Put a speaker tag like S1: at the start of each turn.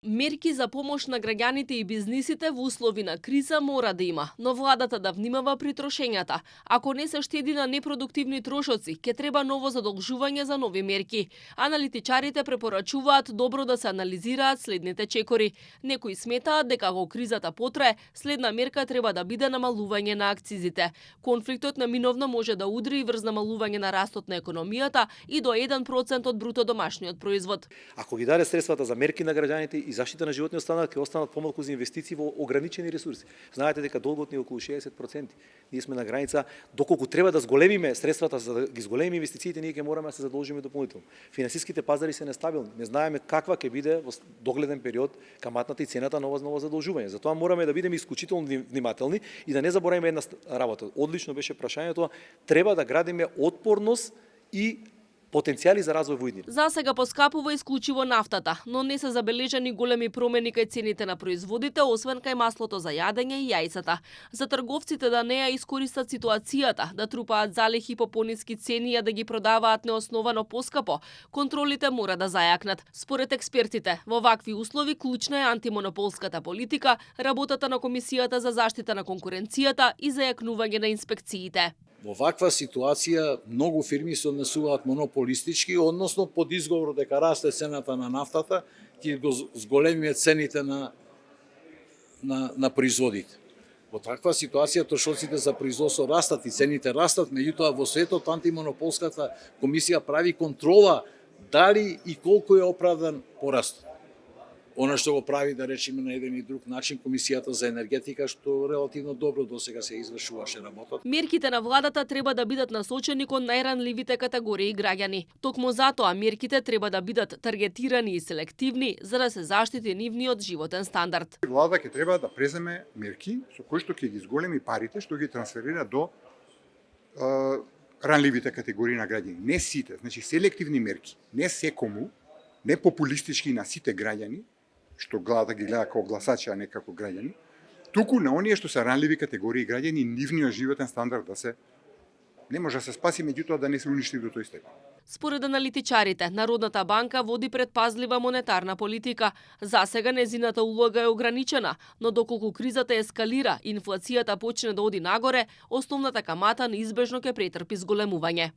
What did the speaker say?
S1: Мерки за помош на граѓаните и бизнисите во услови на криза мора да има, но владата да внимава при трошењата. Ако не се штеди на непродуктивни трошоци, ќе треба ново задолжување за нови мерки. Аналитичарите препорачуваат добро да се анализираат следните чекори. Некои сметаат дека ако кризата потрае, следна мерка треба да биде намалување на акцизите. Конфликтот наминовно може да удри и врз намалување на растот на економијата и до 1% од бруто домашниот производ.
S2: Ако ги даде средствата за мерки на граѓаните и заштита на животниот стандард, ќе останат помалку за инвестиции во ограничени ресурси. Знаете дека долгот ни е околу 60%. Ние сме на граница, доколку треба да зголемиме средствата за да ги зголемиме инвестициите, ние ќе мораме да се задолжиме дополнително. Финансиските пазари се нестабилни. Не знаеме каква ќе биде во догледен период каматната и цената на ново задолжување. Затоа мораме да бидеме исклучително внимателни и да не забораваме една работа. Одлично беше прашањето, треба да градиме отпорност и потенцијали за развој во иднина.
S1: За сега поскапува исклучиво нафтата, но не се забележани големи промени кај цените на производите, освен кај маслото за јадење и јајцата. За трговците да не ја искористат ситуацијата, да трупаат залихи по пониски цени, а да ги продаваат неосновано поскапо, контролите мора да зајакнат. Според експертите, во вакви услови клучна е антимонополската политика, работата на Комисијата за заштита на конкуренцијата и зајакнување на инспекциите.
S3: Во ваква ситуација многу фирми се однесуваат монополистички, односно под изговор дека расте цената на нафтата, ќе го зголемиме цените на производите. Во таква ситуација трошоците за производство растат и цените растат, меѓутоа во светот антимонополската комисија прави контрола дали и колку е оправдан порастот. Она што го прави, да речеме, на еден и друг начин Комисијата за енергетика, што релативно добро досега се извршуваше работата.
S1: Мерките на владата треба да бидат насочени кон најранливите категории граѓани. Токму затоа мерките треба да бидат таргетирани и селективни за да се заштити нивниот животен стандард.
S4: Владата ќе треба да преземе мерки со кои што ќе ги зголеми парите што ги трансферира до ранливите категории на граѓани. Не сите, значи селективни мерки, не секому, не популистички на сите граѓани, што владата ги гледа како гласачи, а не како граѓани, туку на оние што се ранливи категории граѓани, нивниот животен стандард да се не може да се спаси, меѓутоа да не се уништи до тој степен.
S1: Според аналитичарите, Народната банка води предпазлива монетарна политика. За сега незината улога е ограничена, но доколку кризата ескалира и инфлацијата почне да оди нагоре, основната камата неизбежно ќе претрпи зголемување.